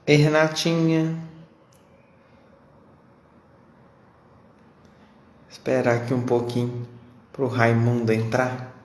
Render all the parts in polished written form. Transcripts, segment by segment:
Ei, Renatinha. Esperar aqui um pouquinho pro Raimundo entrar.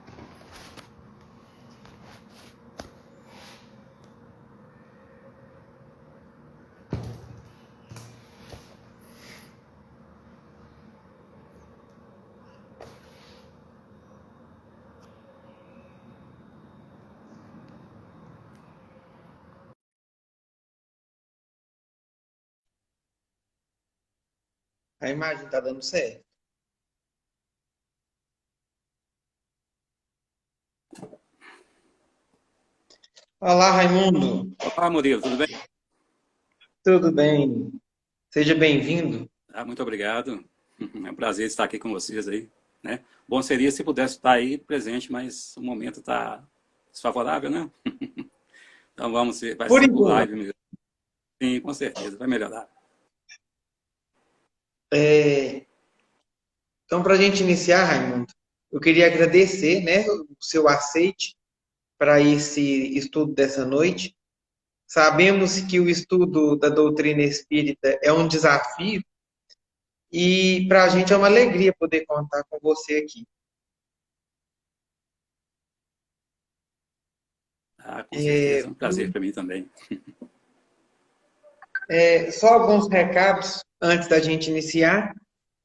A imagem tá dando certo? Olá, Raimundo. Olá, Murilo, tudo bem? Tudo bem? Seja bem-vindo. Ah, muito obrigado. É um prazer estar aqui com vocês aí, né? Bom seria se pudesse estar aí presente, mas o momento está desfavorável, né? Então vamos ver, vai Por ser por enquanto, live mesmo. Sim, com certeza, vai melhorar. é, então, para a gente iniciar, Raimundo, eu queria agradecer, né, o seu aceite para esse estudo dessa noite. Sabemos que o estudo da doutrina espírita é um desafio e para a gente é uma alegria poder contar com você aqui. Ah, com certeza, É, é um prazer para mim também. só alguns recados antes da gente iniciar.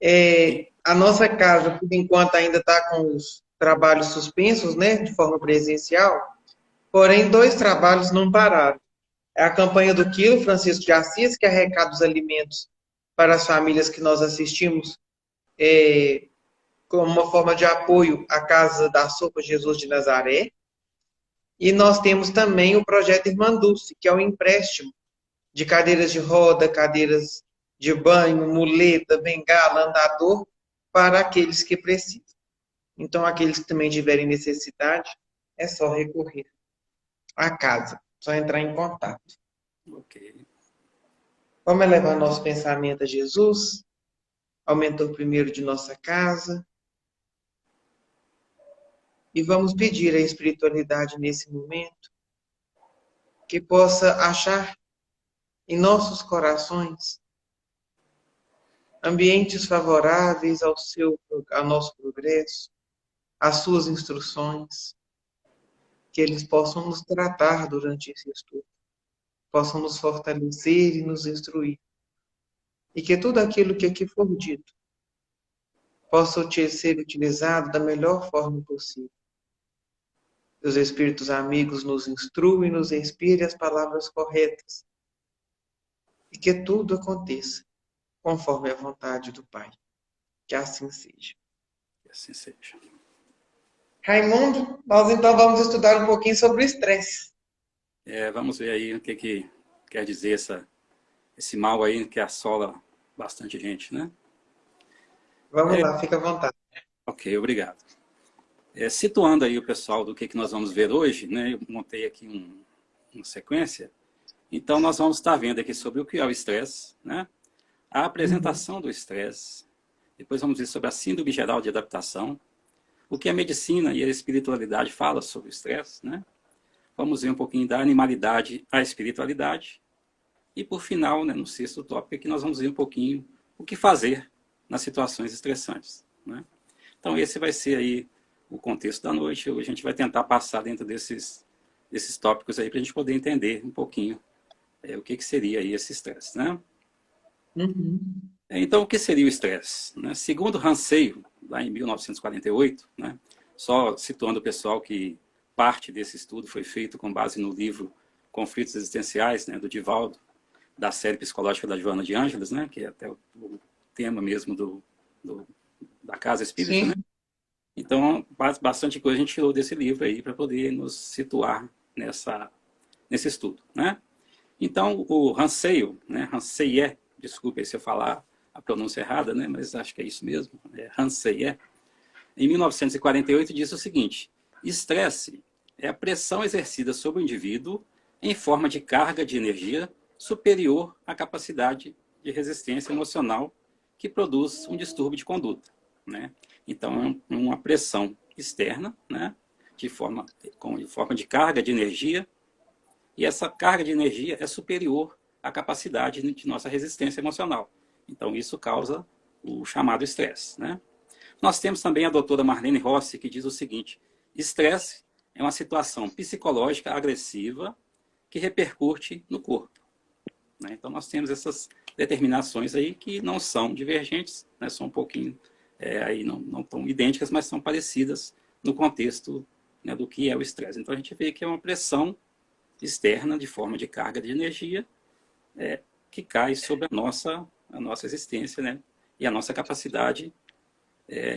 Sim. A nossa casa, por enquanto, ainda está com os trabalhos suspensos, né, de forma presencial, porém, dois trabalhos não pararam. É a campanha do Quilo Francisco de Assis, que arrecada os alimentos para as famílias que nós assistimos, como uma forma de apoio à Casa da Sopa Jesus de Nazaré. E nós temos também o projeto Irmã Dulce, que é o empréstimo de cadeiras de roda, cadeiras de banho, muleta, bengala, andador, para aqueles que precisam. Então, aqueles que também tiverem necessidade, é só recorrer à casa, só entrar em contato. Ok. Vamos elevar nosso pensamento a Jesus, aumentor primeiro de nossa casa, e vamos pedir à espiritualidade nesse momento que possa achar em nossos corações ambientes favoráveis ao nosso progresso, às suas instruções, que eles possam nos tratar durante esse estudo, possam nos fortalecer e nos instruir, e que tudo aquilo que aqui for dito possa ser utilizado da melhor forma possível. Que os espíritos amigos nos instruem, nos inspirem as palavras corretas, e que tudo aconteça conforme a vontade do Pai. Que assim seja. Que assim seja. Raimundo, nós então vamos estudar um pouquinho sobre o estresse. Vamos ver aí o que quer dizer esse mal aí que assola bastante gente, né? Vamos lá, fica à vontade. Ok, obrigado. Situando aí o pessoal do que nós vamos ver hoje, né? Eu montei aqui uma sequência. Então, nós vamos estar vendo aqui sobre o que é o estresse, né? A Uhum. apresentação do estresse. Depois vamos ver sobre a síndrome geral de adaptação. O que a medicina e a espiritualidade falam sobre o estresse, né? Vamos ver um pouquinho da animalidade à espiritualidade. E, por final, né, no sexto tópico, aqui nós vamos ver um pouquinho o que fazer nas situações estressantes, né? Então, esse vai ser aí o contexto da noite. Hoje a gente vai tentar passar dentro desses tópicos aí para a gente poder entender um pouquinho o que seria aí esse estresse, né? Uhum. Então, o que seria o estresse? Né? Segundo Hanseyo, lá em 1948, né? Só situando o pessoal que parte desse estudo foi feito com base no livro Conflitos Existenciais, né, do Divaldo, da série psicológica da Joana de Ângeles, né, que é até o tema mesmo do, da Casa Espírita, né? Sim. Então, bastante coisa a gente tirou desse livro aí para poder nos situar nesse estudo, né? Então, o Hanseyo, né, Hanseye, desculpe se eu falar a pronúncia errada, né, mas acho que é isso mesmo, Hanseye, em 1948 diz o seguinte: estresse é a pressão exercida sobre o indivíduo em forma de carga de energia superior à capacidade de resistência emocional que produz um distúrbio de conduta, né? Então, é uma pressão externa, né, de forma de carga de energia, e essa carga de energia é superior a capacidade de nossa resistência emocional. Então, isso causa o chamado estresse, né? Nós temos também a doutora Marlene Rossi, que diz o seguinte: estresse é uma situação psicológica agressiva que repercute no corpo, né? Então, nós temos essas determinações aí que não são divergentes, né? São um pouquinho, aí não tão idênticas, mas são parecidas no contexto, né, do que é o estresse. Então, a gente vê que é uma pressão externa de forma de carga de energia que cai sobre a nossa existência, né? E a nossa capacidade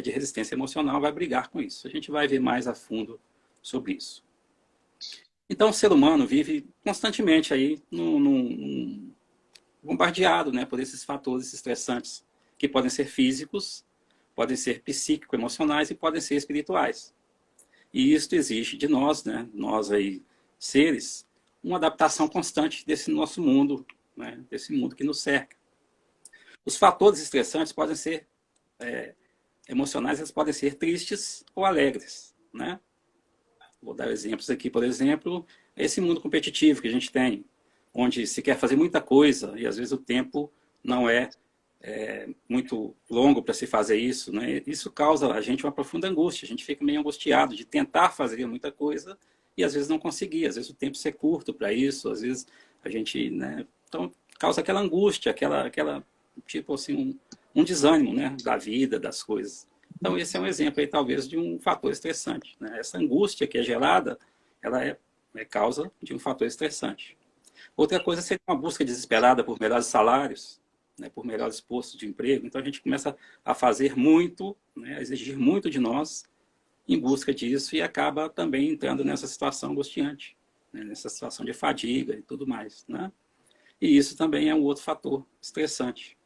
de resistência emocional vai brigar com isso. A gente vai ver mais a fundo sobre isso. Então, o ser humano vive constantemente aí bombardeado, né, por esses fatores estressantes, que podem ser físicos, podem ser psíquico-emocionais e podem ser espirituais. E isso exige de nós, né, nós aí, seres, uma adaptação constante desse nosso mundo, né, desse mundo que nos cerca. Os fatores estressantes podem ser emocionais, eles podem ser tristes ou alegres, né? Vou dar exemplos aqui, por exemplo, esse mundo competitivo que a gente tem, onde se quer fazer muita coisa e às vezes o tempo não é muito longo para se fazer isso, né? Isso causa a gente uma profunda angústia, a gente fica meio angustiado de tentar fazer muita coisa e às vezes não conseguir, às vezes o tempo ser curto para isso, às vezes a gente, né? Então causa aquela angústia, aquela tipo assim, um desânimo, né, da vida, das coisas. Então esse é um exemplo aí talvez de um fator estressante, né? Essa angústia que é gerada, ela é causa de um fator estressante. Outra coisa seria uma busca desesperada por melhores salários, né, por melhores postos de emprego. Então a gente começa a fazer muito, né, a exigir muito de nós em busca disso e acaba também entrando nessa situação angustiante, né, nessa situação de fadiga e tudo mais, né? E isso também é um outro fator estressante.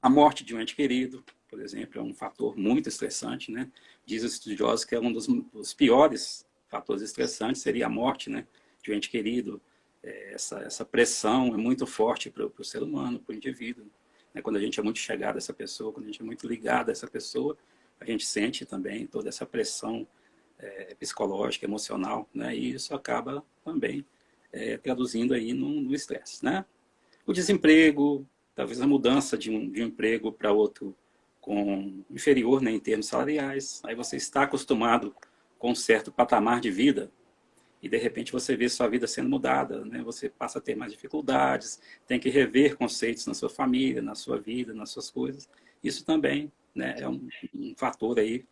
A morte de um ente querido, por exemplo, é um fator muito estressante, né? Diz os estudiosos que é um dos piores fatores estressantes, seria a morte, né, de um ente querido. Essa pressão é muito forte para o ser humano, para o indivíduo, né? Quando a gente é muito chegado a essa pessoa, quando a gente é muito ligado a essa pessoa, a gente sente também toda essa pressão psicológica, emocional, né? E isso acaba também traduzindo aí no estresse, né? O desemprego, talvez a mudança de um emprego para outro com inferior, né, em termos salariais. Aí você está acostumado com um certo patamar de vida e de repente você vê sua vida sendo mudada, né? Você passa a ter mais dificuldades, tem que rever conceitos na sua família, na sua vida, nas suas coisas. Isso também, né, é um fator aí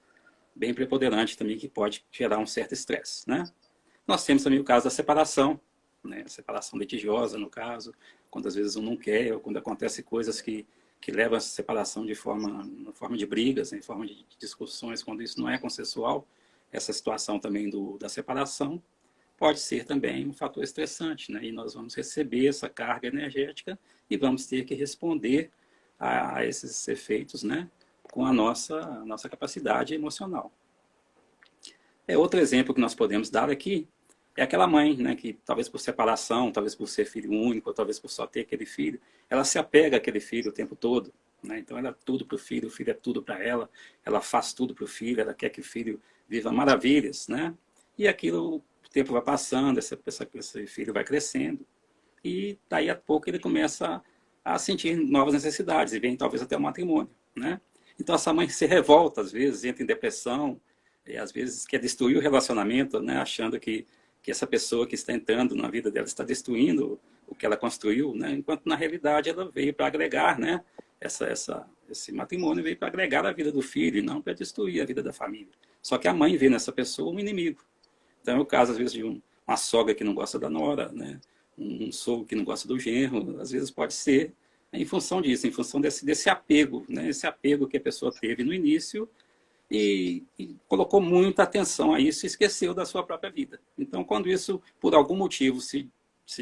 bem preponderante também que pode gerar um certo estresse, né? Nós temos também o caso da separação, né? A separação litigiosa, no caso, quando às vezes um não quer, ou quando acontecem coisas que levam a essa separação de forma de brigas, em forma de discussões, quando isso não é consensual, essa situação também da separação pode ser também um fator estressante, né? E nós vamos receber essa carga energética e vamos ter que responder a esses efeitos, né, com a nossa capacidade emocional. Outro exemplo que nós podemos dar aqui é aquela mãe, né, que talvez por separação, talvez por ser filho único, ou talvez por só ter aquele filho, ela se apega àquele filho o tempo todo, né? Então ela é tudo para o filho é tudo para ela faz tudo para o filho, ela quer que o filho viva maravilhas, né? E aquilo, o tempo vai passando, esse filho vai crescendo, e daí a pouco ele começa a sentir novas necessidades, e vem talvez até o matrimônio, né? Então essa mãe se revolta, às vezes, entra em depressão, e às vezes quer destruir o relacionamento, né, achando que essa pessoa que está entrando na vida dela está destruindo o que ela construiu, né, enquanto na realidade ela veio para agregar, né, esse matrimônio veio para agregar a vida do filho e não para destruir a vida da família. Só que a mãe vê nessa pessoa um inimigo. Então é o caso, às vezes, de uma sogra que não gosta da nora, né, um sogro que não gosta do genro, às vezes pode ser em função disso, em função desse apego, né, esse apego que a pessoa teve no início e colocou muita atenção a isso e esqueceu da sua própria vida. Então, quando isso, por algum motivo, se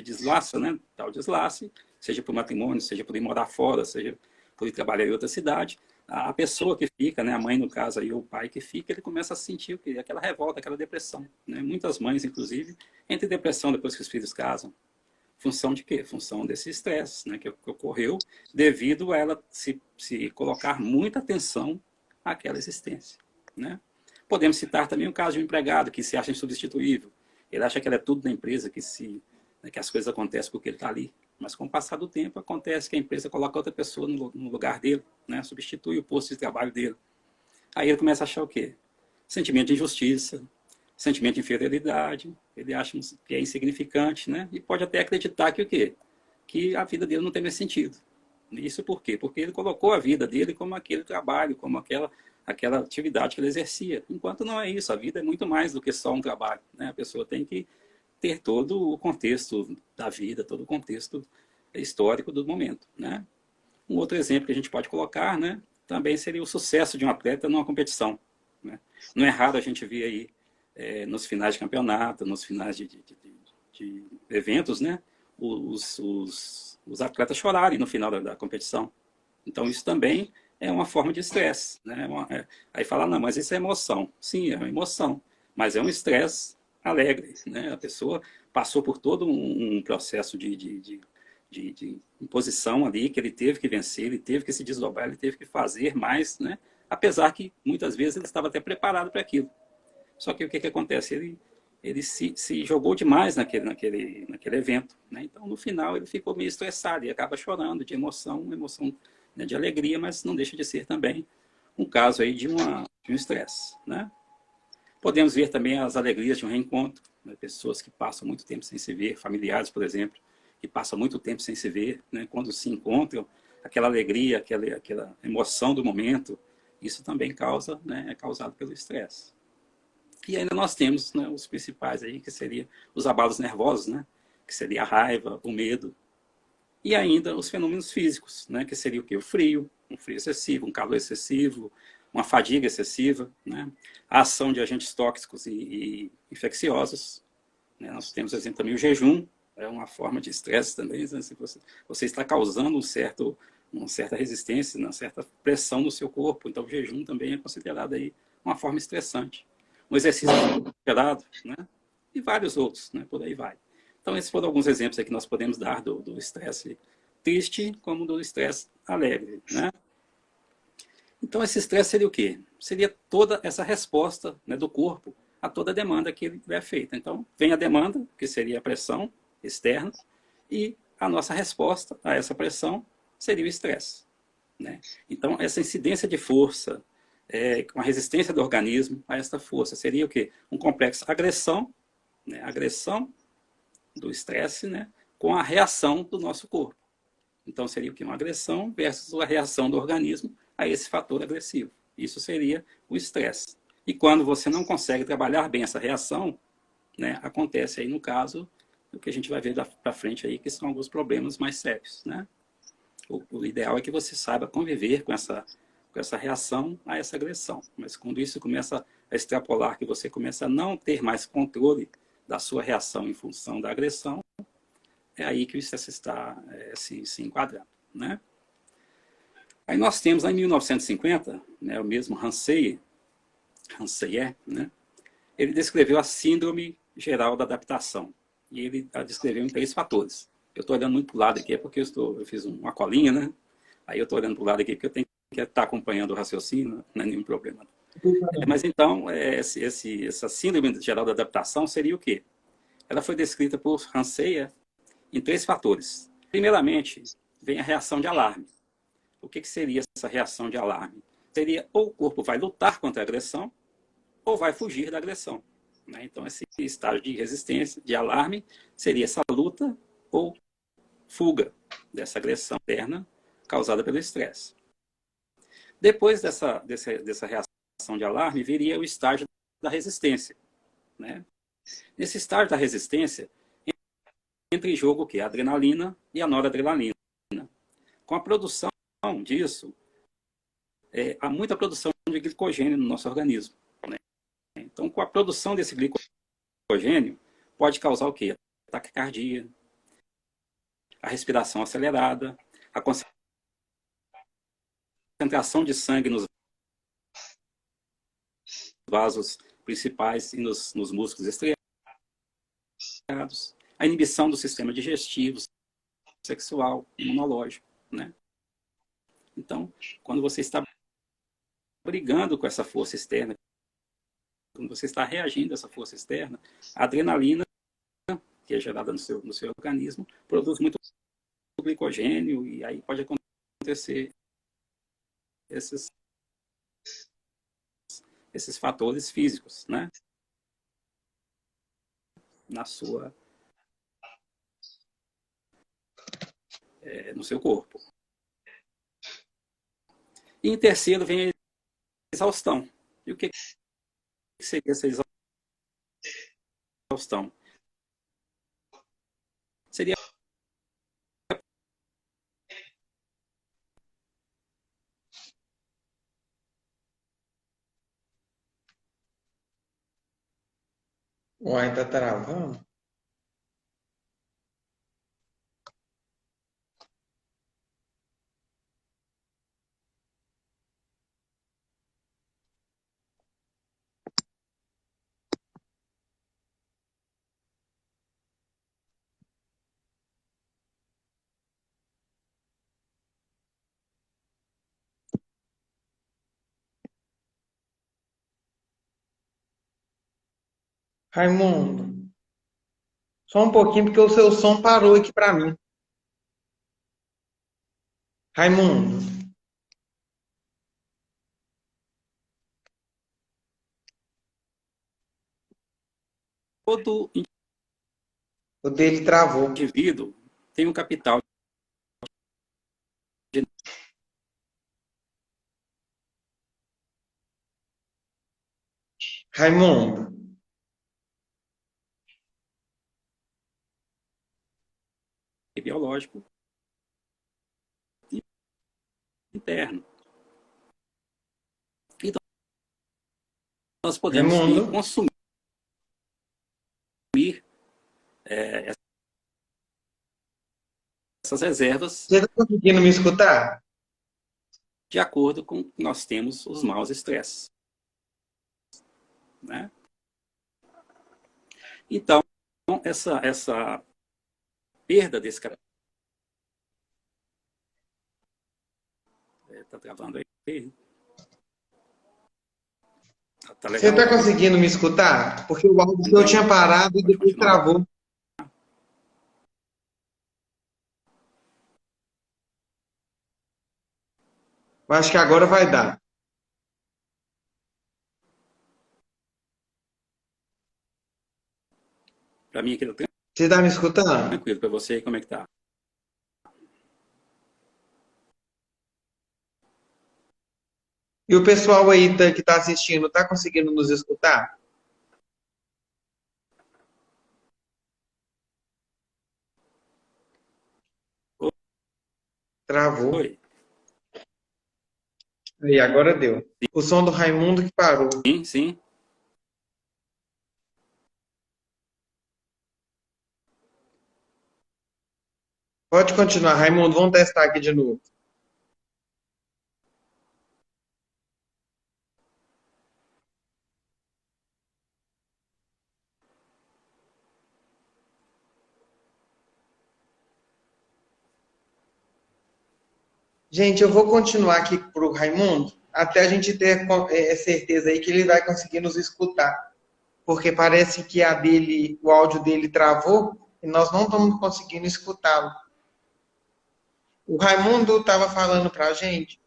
deslaça, né, tal deslace, seja por matrimônio, seja por ir morar fora, seja por ir trabalhar em outra cidade, a pessoa que fica, né, a mãe no caso aí, ou o pai que fica, ele começa a sentir aquela revolta, aquela depressão, né? Muitas mães, inclusive, entram em depressão depois que os filhos casam. Função de quê? Função desse estresse, né, que ocorreu devido a ela se colocar muita atenção àquela existência, né? Podemos citar também o caso de um empregado que se acha insubstituível. Ele acha que ele é tudo da empresa, né, que as coisas acontecem porque ele está ali, Mas com o passar do tempo, acontece que a empresa coloca outra pessoa no lugar dele, né? Substitui o posto de trabalho dele. Aí ele começa a achar o quê? Sentimento de injustiça, sentimento de inferioridade, ele acha que é insignificante, né? E pode até acreditar que o quê? Que a vida dele não tem mais sentido. Isso por quê? Porque ele colocou a vida dele como aquele trabalho, como aquela atividade que ele exercia. Enquanto não é isso, a vida é muito mais do que só um trabalho, né? A pessoa tem que ter todo o contexto da vida, todo o contexto histórico do momento, né? Um outro exemplo que a gente pode colocar, né, também seria o sucesso de um atleta numa competição, né? Não é raro a gente ver aí, nos finais de campeonato, nos finais de eventos, né, os atletas chorarem no final da competição. Então, isso também é uma forma de estresse, né? Aí fala, não, mas isso é emoção. Sim, é uma emoção, mas é um estresse alegre, né? A pessoa passou por todo um processo de imposição ali, que ele teve que vencer, ele teve que se desdobrar, ele teve que fazer mais, né? Apesar que muitas vezes ele estava até preparado para aquilo. Só que o que acontece? Ele se jogou demais naquele evento, né? Então, no final, ele ficou meio estressado e acaba chorando de emoção, né, de alegria, mas não deixa de ser também um caso aí de um estresse, né? Podemos ver também as alegrias de um reencontro, né? Pessoas que passam muito tempo sem se ver, familiares, por exemplo, que passam muito tempo sem se ver, né? Quando se encontram, aquela alegria, aquela emoção do momento, isso também causa, né, é causado pelo estresse. E ainda nós temos, né, os principais aí, que seriam os abalos nervosos, né? Que seria a raiva, o medo. E ainda os fenômenos físicos, né? Que seria o quê? O frio, um frio excessivo, um calor excessivo, uma fadiga excessiva, né? A ação de agentes tóxicos e infecciosos, né? Nós temos, por exemplo, também o jejum, é uma forma de estresse também, né? Se você está causando uma certa resistência, uma certa pressão no seu corpo, então o jejum também é considerado aí uma forma estressante. Um exercício exagerado, né? E vários outros, né? Por aí vai. Então, esses foram alguns exemplos aí que nós podemos dar do estresse triste como do estresse alegre, né? Então, esse estresse seria o quê? Seria toda essa resposta, né, do corpo a toda a demanda que ele é feita. Então, vem a demanda, que seria a pressão externa, e a nossa resposta a essa pressão seria o estresse, né? Então, essa incidência de força, com a resistência do organismo a essa força, seria o quê? Um complexo agressão, né? Agressão do estresse, né, com a reação do nosso corpo. Então, seria o que? Uma agressão versus a reação do organismo a esse fator agressivo. Isso seria o estresse. E quando você não consegue trabalhar bem essa reação, né, acontece aí, no caso, o que a gente vai ver para frente aí, que são alguns problemas mais sérios, né? O ideal é que você saiba conviver com essa reação a essa agressão. Mas quando isso começa a extrapolar, que você começa a não ter mais controle da sua reação em função da agressão, é aí que o estresse está se enquadrando, né? Aí nós temos, lá em 1950, né, o mesmo Hanseyer, né, ele descreveu a síndrome geral da adaptação. E ele a descreveu em 3 fatores. Eu estou olhando muito para o lado aqui, é porque eu fiz uma colinha, né? Aí eu estou olhando para o lado aqui, porque eu tenho que estar acompanhando o raciocínio, não é nenhum problema. Mas então, essa síndrome geral da adaptação seria o quê? Ela foi descrita por Hanseyer em 3 fatores. Primeiramente, vem a reação de alarme. O que seria essa reação de alarme? Seria ou o corpo vai lutar contra a agressão, ou vai fugir da agressão, né? Então, esse estágio de resistência, de alarme, seria essa luta ou fuga dessa agressão interna causada pelo estresse. Depois dessa reação de alarme, viria o estágio da resistência, né? Nesse estágio da resistência, entra em jogo o quê? A adrenalina e a noradrenalina. Com a produção disso, há muita produção de glicogênio no nosso organismo, né? Então, com a produção desse glicogênio, pode causar o quê? Taquicardia, a respiração acelerada, a concentração de sangue nos vasos principais e nos músculos estriados, a inibição do sistema digestivo, sexual, imunológico, né? Então, quando você está brigando com essa força externa, quando você está reagindo a essa força externa, a adrenalina, que é gerada no seu organismo, produz muito do glicogênio, e aí pode acontecer esses, esses fatores físicos, né? No seu corpo. E em terceiro vem a exaustão. E o que seria essa exaustão? Seria Uai, tá travando? Raimundo, só um pouquinho, porque o seu som parou aqui para mim. Raimundo, todo o dele travou. indivíduo tem um capital Raimundo, biológico interno. Então, nós podemos Raimundo, consumir essas reservas você está conseguindo me escutar? de acordo com que nós temos os maus estresses. Né? Então, essa perda desse cara. Está travando aí. Tá Você legal? está conseguindo me escutar? Porque o áudio eu Então, tinha parado e pode depois continuar. travou. Eu acho que agora vai dar. Para mim aqui tá Você está me escutando? tranquilo. Para você, como é que tá? E o pessoal aí que está assistindo, está conseguindo nos escutar? Travou. Oi. Aí, agora deu. O som do Raimundo que parou. Sim, sim. Pode continuar, Raimundo. Vamos testar aqui de novo. Gente, eu vou continuar aqui para o Raimundo até a gente ter certeza aí que ele vai conseguir nos escutar. Porque parece que o áudio dele travou e nós não estamos conseguindo escutá-lo. O Raimundo estava falando para a gente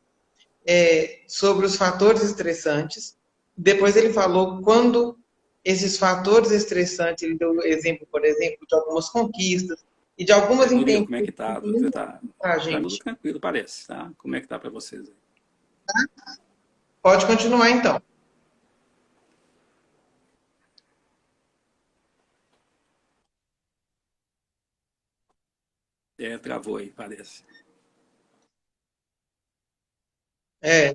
sobre os fatores estressantes. Depois ele falou quando esses fatores estressantes, ele deu exemplo, por exemplo, de algumas conquistas e de algumas Murilo, como é intempéries que tá? Você tá para a tudo gente. tranquilo, parece, tá? Como é que tá para vocês? Pode continuar então. Travou aí, parece. É,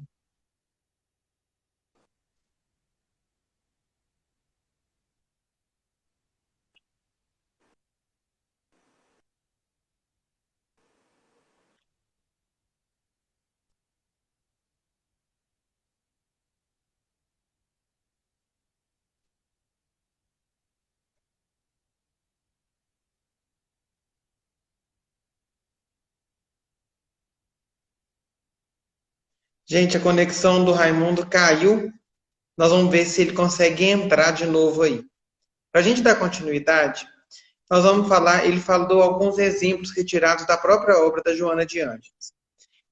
gente, a conexão do Raimundo caiu. Nós vamos ver se ele consegue entrar de novo aí. Para a gente dar continuidade, nós vamos falar, ele falou alguns exemplos retirados da própria obra da Joana de Ângeles.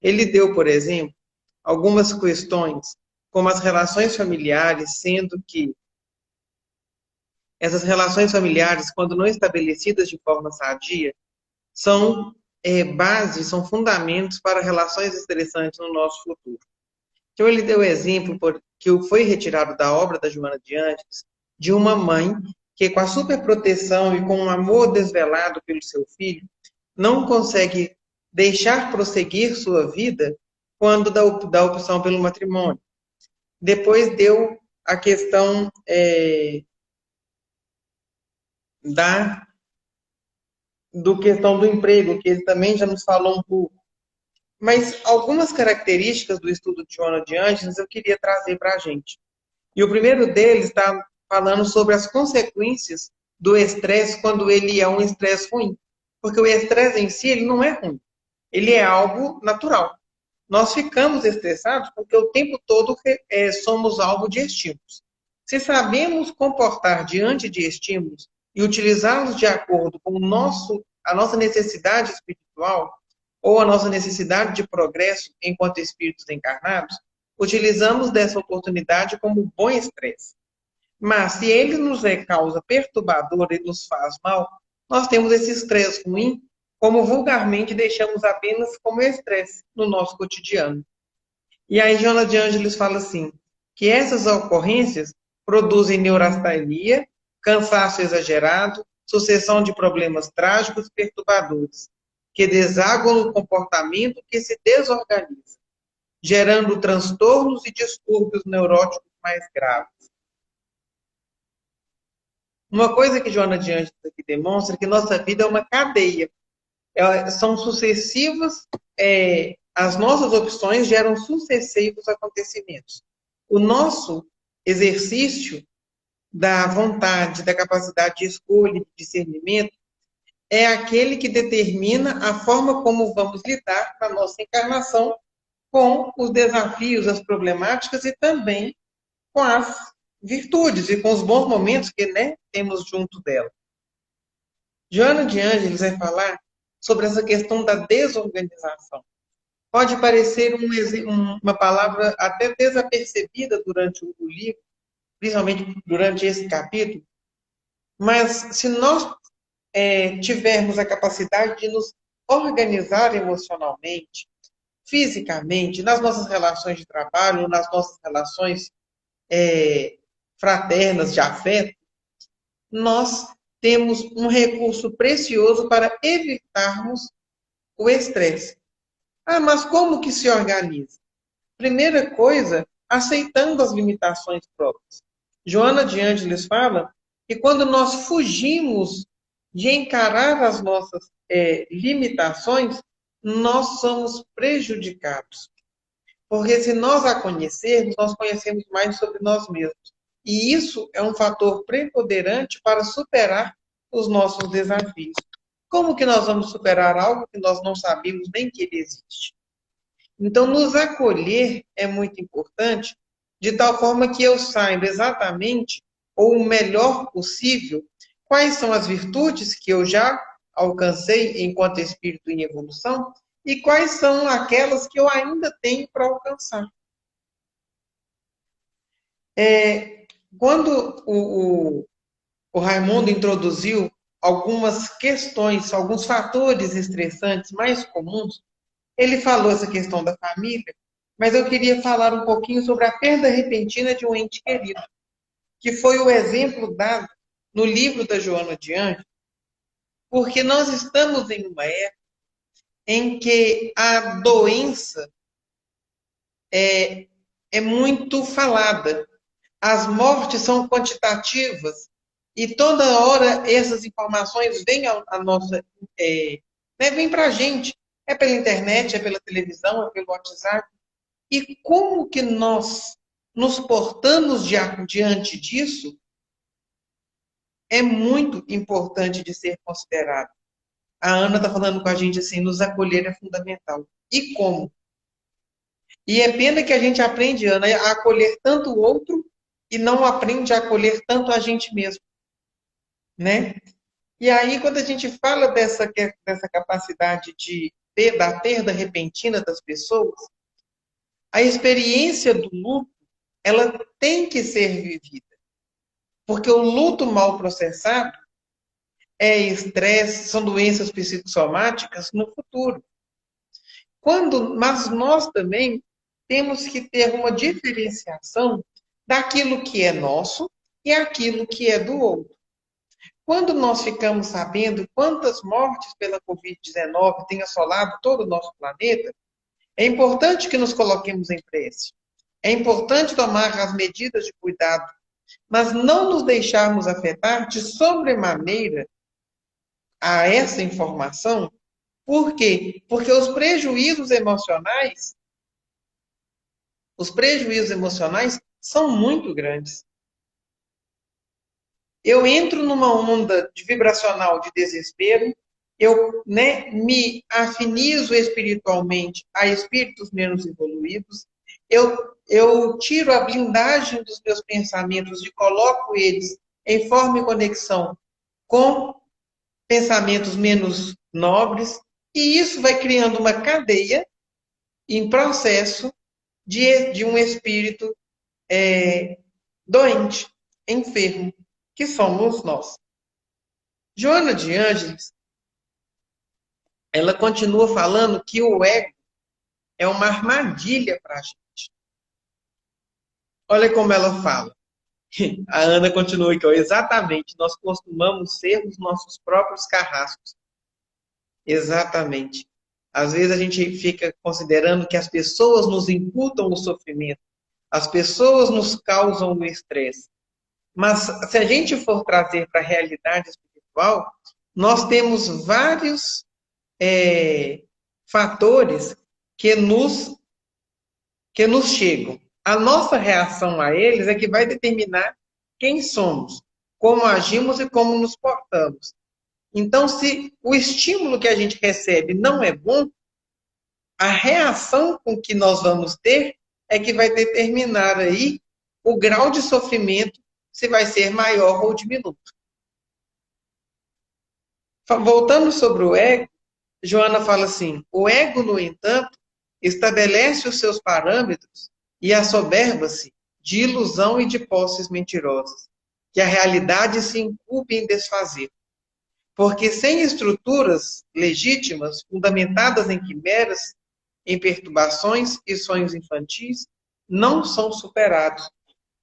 Ele deu, por exemplo, algumas questões, como as relações familiares, sendo que essas relações familiares, quando não estabelecidas de forma sadia, são bases, são fundamentos para relações estressantes no nosso futuro. Então, ele deu exemplo que foi retirado da obra da Joana de Ângeles, de uma mãe que, com a superproteção e com um amor desvelado pelo seu filho, não consegue deixar prosseguir sua vida quando dá opção pelo matrimônio. Depois deu a questão do emprego, que ele também já nos falou um pouco. Mas algumas características do estudo de Joana de Ângeles eu queria trazer para a gente. E o primeiro deles está falando sobre as consequências do estresse quando ele é um estresse ruim. Porque o estresse em si, ele não é ruim. Ele é algo natural. Nós ficamos estressados porque o tempo todo somos alvo de estímulos. Se sabemos comportar diante de estímulos e utilizá-los de acordo com a nossa necessidade espiritual ou a nossa necessidade de progresso enquanto espíritos encarnados, utilizamos dessa oportunidade como bom estresse. Mas se ele nos é causa perturbadora e nos faz mal, nós temos esse estresse ruim, como vulgarmente deixamos apenas como estresse no nosso cotidiano. E aí Joana de Ângeles fala assim, que essas ocorrências produzem neurastenia, cansaço exagerado, sucessão de problemas trágicos e perturbadores, que desaguam no comportamento que se desorganiza, gerando transtornos e distúrbios neuróticos mais graves. Uma coisa que Joana de Ângeles aqui demonstra é que nossa vida é uma cadeia. São sucessivas, as nossas opções geram sucessivos acontecimentos. O nosso exercício da vontade, da capacidade de escolha e de discernimento é aquele que determina a forma como vamos lidar na nossa encarnação com os desafios, as problemáticas e também com as virtudes e com os bons momentos que temos junto dela. Joana de Ângeles vai falar sobre essa questão da desorganização. Pode parecer uma palavra até desapercebida durante o livro, principalmente durante esse capítulo, mas se nós tivermos a capacidade de nos organizar emocionalmente, fisicamente, nas nossas relações de trabalho, nas nossas relações fraternas, de afeto, nós temos um recurso precioso para evitarmos o estresse. Ah, mas como que se organiza? Primeira coisa, aceitando as limitações próprias. Joana de Ângeles fala que quando nós fugimos de encarar as nossas limitações, nós somos prejudicados. Porque se nós a conhecermos, nós conhecemos mais sobre nós mesmos. E isso é um fator preponderante para superar os nossos desafios. Como que nós vamos superar algo que nós não sabemos nem que ele existe? Então, nos acolher é muito importante, de tal forma que eu saiba exatamente, ou o melhor possível, quais são as virtudes que eu já alcancei enquanto espírito em evolução e quais são aquelas que eu ainda tenho para alcançar. Quando o Raimundo introduziu algumas questões, alguns fatores estressantes mais comuns, ele falou essa questão da família, mas eu queria falar um pouquinho sobre a perda repentina de um ente querido, que foi o exemplo dado no livro da Joana de Ângeles, porque nós estamos em uma época em que a doença é muito falada. As mortes são quantitativas e toda hora essas informações vêm a nossa, vêm para a gente. É pela internet, é pela televisão, é pelo WhatsApp. E como que nós nos portamos diante disso é muito importante de ser considerado. A Ana está falando com a gente assim, nos acolher é fundamental. E como? E é pena que a gente aprende, Ana, a acolher tanto o outro e não aprende a acolher tanto a gente mesmo, né? E aí, quando a gente fala dessa capacidade da perda repentina das pessoas, a experiência do luto, ela tem que ser vivida. Porque o luto mal processado é estresse, são doenças psicossomáticas no futuro. Mas nós também temos que ter uma diferenciação daquilo que é nosso e aquilo que é do outro. Quando nós ficamos sabendo quantas mortes pela Covid-19 têm assolado todo o nosso planeta, é importante que nos coloquemos em prece. É importante tomar as medidas de cuidado, mas não nos deixarmos afetar de sobremaneira a essa informação. Por quê? Porque os prejuízos emocionais são muito grandes. Eu entro numa onda vibracional de desespero, eu me afinizo espiritualmente a espíritos menos evoluídos, eu tiro a blindagem dos meus pensamentos e coloco eles em forma e conexão com pensamentos menos nobres, e isso vai criando uma cadeia em processo de um espírito doente, enfermo, que somos nós. Joana de Ângeles, ela continua falando que o ego é uma armadilha para a gente. Olha como ela fala. A Ana continua aqui, ó, exatamente, nós costumamos ser os nossos próprios carrascos. Exatamente. Às vezes a gente fica considerando que as pessoas nos imputam o sofrimento, as pessoas nos causam o estresse. Mas se a gente for trazer para a realidade espiritual, nós temos vários fatores que nos chegam. A nossa reação a eles é que vai determinar quem somos, como agimos e como nos portamos. Então, se o estímulo que a gente recebe não é bom, a reação com que nós vamos ter é que vai determinar aí o grau de sofrimento, se vai ser maior ou diminuto. Voltando sobre o ego, Joana fala assim, o ego, no entanto, estabelece os seus parâmetros e assoberba-se de ilusão e de posses mentirosas, que a realidade se incumbe em desfazer. Porque sem estruturas legítimas, fundamentadas em quimeras, em perturbações e sonhos infantis, não são superados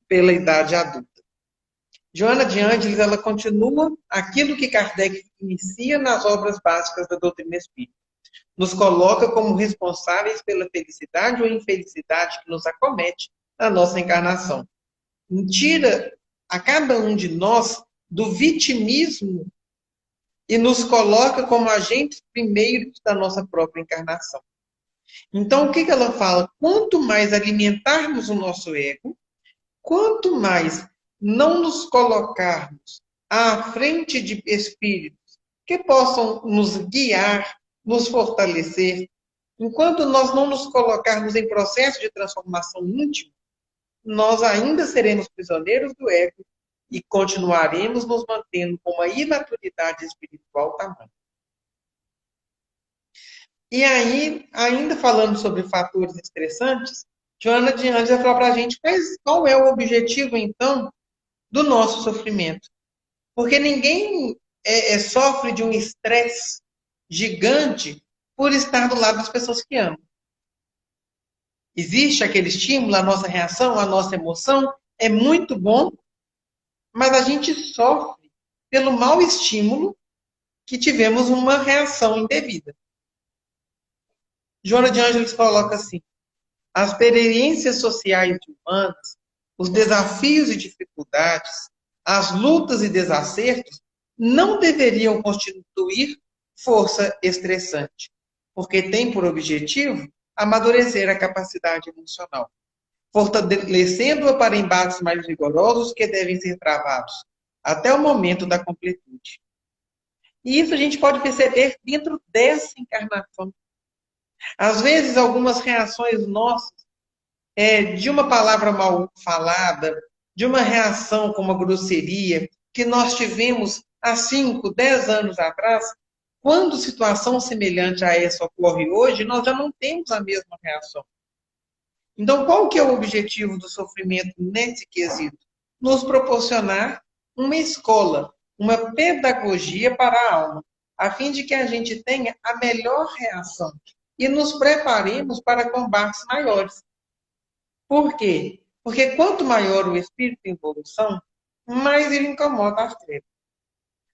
pela idade adulta. Joana de Ângeles, ela continua aquilo que Kardec inicia nas obras básicas da doutrina espírita. Nos coloca como responsáveis pela felicidade ou infelicidade que nos acomete na nossa encarnação. Tira a cada um de nós do vitimismo e nos coloca como agentes primeiros da nossa própria encarnação. Então, o que ela fala? Quanto mais alimentarmos o nosso ego, quanto mais não nos colocarmos à frente de espíritos que possam nos guiar, nos fortalecer, enquanto nós não nos colocarmos em processo de transformação íntima, nós ainda seremos prisioneiros do ego e continuaremos nos mantendo com uma imaturidade espiritual tamanha. E aí, ainda falando sobre fatores estressantes, Joana de Ângeles vai falar para a gente qual é o objetivo, então, do nosso sofrimento. Porque ninguém sofre de um estresse gigante por estar do lado das pessoas que amam. Existe aquele estímulo, a nossa reação, a nossa emoção, é muito bom, mas a gente sofre pelo mau estímulo que tivemos uma reação indevida. Joana de Ângeles coloca assim, as experiências sociais humanas, os desafios e dificuldades, as lutas e desacertos não deveriam constituir força estressante, porque tem por objetivo amadurecer a capacidade emocional, fortalecendo-a para embates mais rigorosos que devem ser travados até o momento da completude. E isso a gente pode perceber dentro dessa encarnação. Às vezes, algumas reações nossas, de uma palavra mal falada, de uma reação com uma grosseria, que nós tivemos há 5, 10 anos atrás, quando situação semelhante a essa ocorre hoje, nós já não temos a mesma reação. Então, qual que é o objetivo do sofrimento nesse quesito? Nos proporcionar uma escola, uma pedagogia para a alma, a fim de que a gente tenha a melhor reação e nos preparemos para combates maiores. Por quê? Porque quanto maior o espírito em evolução, mais ele incomoda as trevas.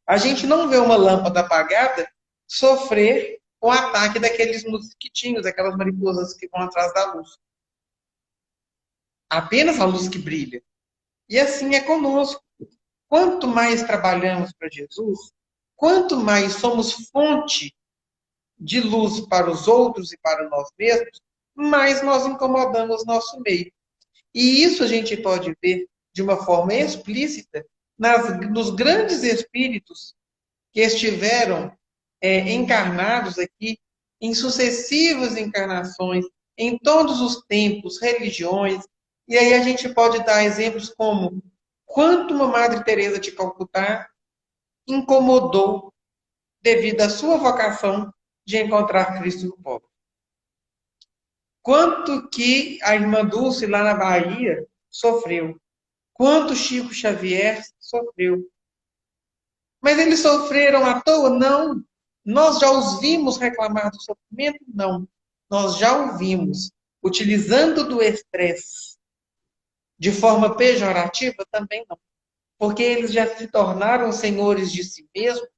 A gente não vê uma lâmpada apagada sofrer o ataque daqueles mosquitinhos, aquelas mariposas que vão atrás da luz. Apenas a luz que brilha. E assim é conosco. Quanto mais trabalhamos para Jesus, quanto mais somos fonte de luz para os outros e para nós mesmos, mais nós incomodamos nosso meio. E isso a gente pode ver de uma forma explícita nos grandes espíritos que estiveram encarnados aqui em sucessivas encarnações, em todos os tempos, religiões. E aí a gente pode dar exemplos como quanto uma Madre Teresa de Calcutá incomodou devido à sua vocação de encontrar Cristo no povo. Quanto que a irmã Dulce, lá na Bahia, sofreu. Quanto Chico Xavier sofreu. Mas eles sofreram à toa? Não. Nós já os vimos reclamar do sofrimento? Não. Nós já o vimos utilizando do estresse de forma pejorativa? Também não. Porque eles já se tornaram senhores de si mesmos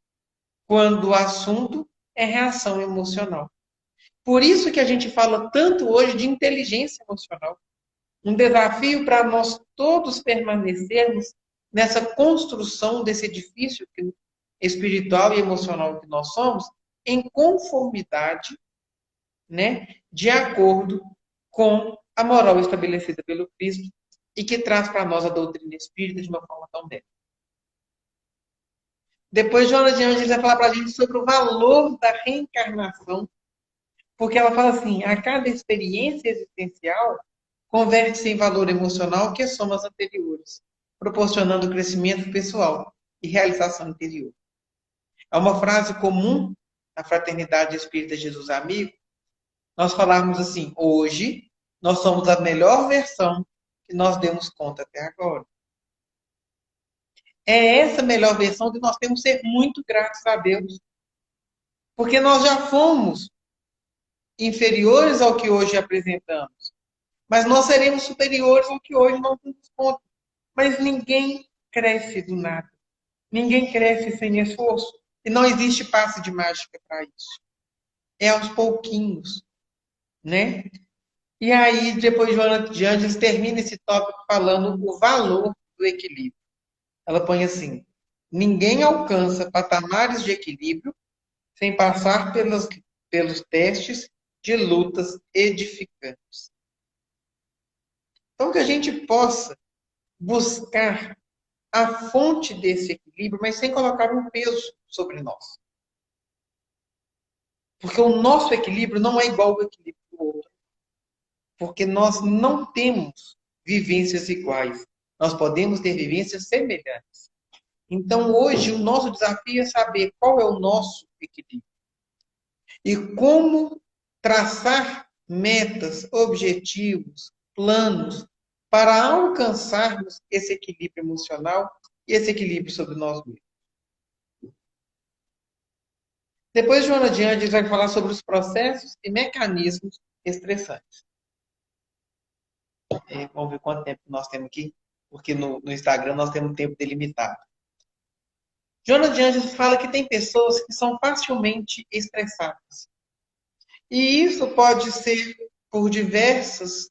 quando o assunto é reação emocional. Por isso que a gente fala tanto hoje de inteligência emocional. Um desafio para nós todos permanecermos nessa construção desse edifício espiritual e emocional que nós somos, em conformidade, né, de acordo com a moral estabelecida pelo Cristo e que traz para nós a doutrina espírita de uma forma tão bela. Depois, Joana de Ângeles vai falar para a gente sobre o valor da reencarnação, porque ela fala assim, a cada experiência existencial converte-se em valor emocional que soma as anteriores, proporcionando crescimento pessoal e realização interior. É uma frase comum na Fraternidade Espírita Jesus Amigo, nós falarmos assim, hoje nós somos a melhor versão que nós demos conta até agora. É essa melhor versão que nós temos que ser muito gratos a Deus. Porque nós já fomos inferiores ao que hoje apresentamos. Mas nós seremos superiores ao que hoje não temos conta. Mas ninguém cresce do nada. Ninguém cresce sem esforço. E não existe passe de mágica para isso. É aos pouquinhos, né? E aí, depois, Joana de Ângeles termina esse tópico falando o valor do equilíbrio. Ela põe assim, ninguém alcança patamares de equilíbrio sem passar pelos testes de lutas edificantes. Então, que a gente possa buscar a fonte desse equilíbrio, mas sem colocar um peso sobre nós. Porque o nosso equilíbrio não é igual ao equilíbrio do outro. Porque nós não temos vivências iguais. Nós podemos ter vivências semelhantes. Então, hoje, o nosso desafio é saber qual é o nosso equilíbrio. E como traçar metas, objetivos, planos, para alcançarmos esse equilíbrio emocional e esse equilíbrio sobre nós mesmos. Depois, Joana de Ângeles vai falar sobre os processos e mecanismos estressantes. Vamos ver quanto tempo nós temos aqui, porque no Instagram nós temos tempo delimitado. Joana de Ângeles fala que tem pessoas que são facilmente estressadas. E isso pode ser por diversas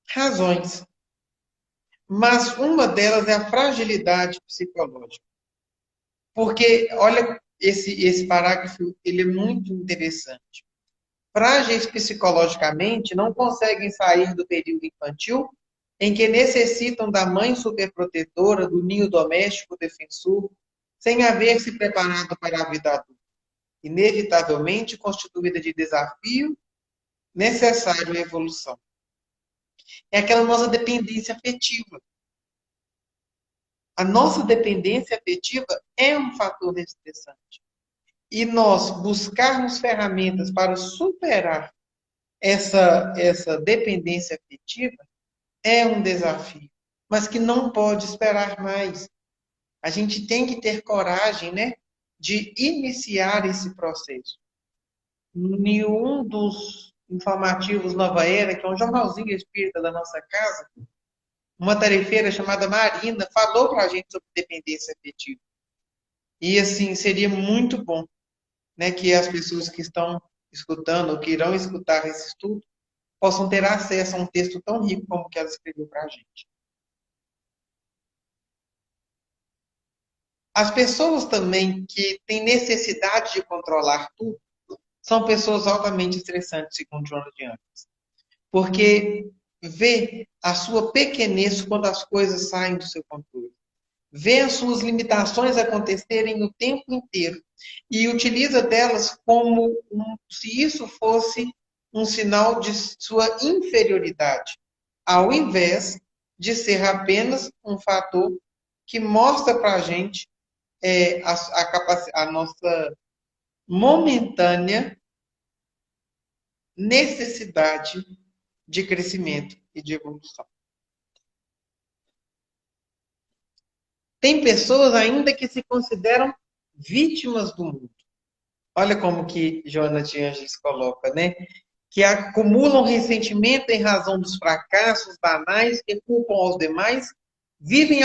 razões. Mas uma delas é a fragilidade psicológica. Porque, olha, esse parágrafo ele é muito interessante. Frágeis psicologicamente não conseguem sair do período infantil em que necessitam da mãe superprotetora, do ninho doméstico defensor, sem haver se preparado para a vida adulta, inevitavelmente constituída de desafio necessário à evolução. É aquela nossa dependência afetiva. A nossa dependência afetiva é um fator estressante. E nós buscarmos ferramentas para superar essa dependência afetiva é um desafio, mas que não pode esperar mais. A gente tem que ter coragem, né, de iniciar esse processo. Em um dos informativos Nova Era, que é um jornalzinho espírita da nossa casa, uma tarefeira chamada Marina falou para a gente sobre dependência afetiva. E, assim, seria muito bom, né, que as pessoas que estão escutando, ou que irão escutar esse estudo, possam ter acesso a um texto tão rico como o que ela escreveu para a gente. As pessoas também que têm necessidade de controlar tudo são pessoas altamente estressantes, segundo Joana de Anjos. Porque vê a sua pequenez quando as coisas saem do seu controle. Vê as suas limitações acontecerem o tempo inteiro e utiliza delas como se isso fosse um sinal de sua inferioridade, ao invés de ser apenas um fator que mostra para a gente a nossa momentânea necessidade de crescimento e de evolução. Tem pessoas ainda que se consideram vítimas do mundo. Olha como que Joana de Ângeles coloca, né? Que acumulam ressentimento em razão dos fracassos banais que culpam aos demais, vivem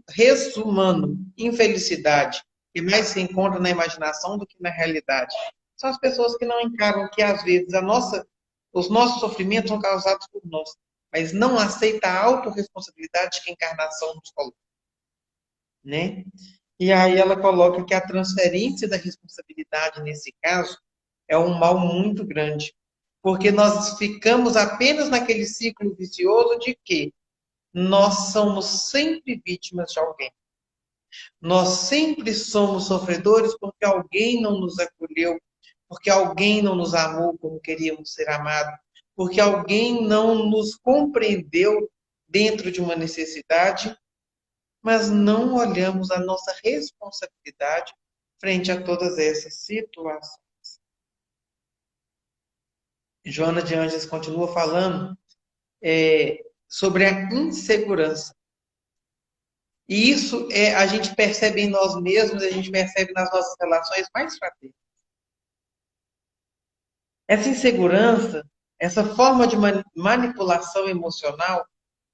resumando infelicidade, que mais se encontra na imaginação do que na realidade. São as pessoas que não encaram que, às vezes, os nossos sofrimentos são causados por nós, mas não aceita a autorresponsabilidade que a encarnação nos coloca. Né? E aí ela coloca que a transferência da responsabilidade, nesse caso, é um mal muito grande. Porque nós ficamos apenas naquele ciclo vicioso de que nós somos sempre vítimas de alguém. Nós sempre somos sofredores porque alguém não nos acolheu, porque alguém não nos amou como queríamos ser amados, porque alguém não nos compreendeu dentro de uma necessidade, mas não olhamos a nossa responsabilidade frente a todas essas situações. Joana de Ângeles continua falando sobre a insegurança. E isso a gente percebe em nós mesmos, a gente percebe nas nossas relações mais fraternas. Essa insegurança, essa forma de manipulação emocional,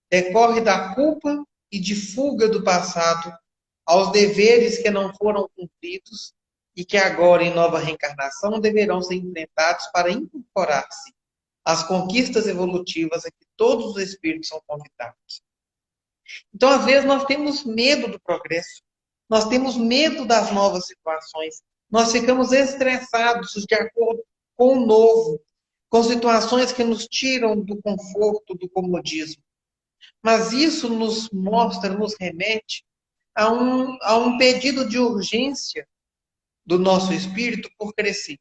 decorre da culpa e de fuga do passado aos deveres que não foram cumpridos e que agora, em nova reencarnação, deverão ser enfrentados para incorporar-se às conquistas evolutivas a que todos os espíritos são convidados. Então, às vezes, nós temos medo do progresso, nós temos medo das novas situações, nós ficamos estressados de acordo com o novo, com situações que nos tiram do conforto, do comodismo. Mas isso nos mostra, nos remete a um pedido de urgência do nosso espírito por crescer.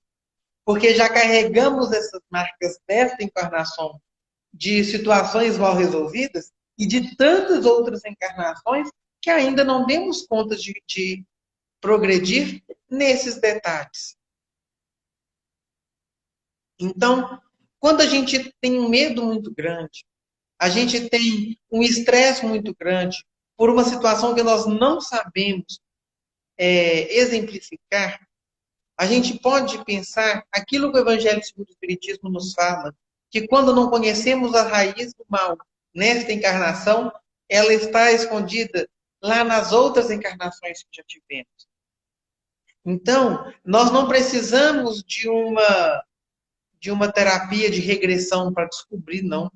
Porque já carregamos essas marcas desta encarnação de situações mal resolvidas e de tantas outras encarnações que ainda não demos conta de progredir nesses detalhes. Então, quando a gente tem um medo muito grande, a gente tem um estresse muito grande por uma situação que nós não sabemos exemplificar, a gente pode pensar aquilo que o Evangelho segundo o Espiritismo nos fala, que quando não conhecemos a raiz do mal nesta encarnação, ela está escondida lá nas outras encarnações que já tivemos. Então, nós não precisamos de uma terapia de regressão para descobrir, não.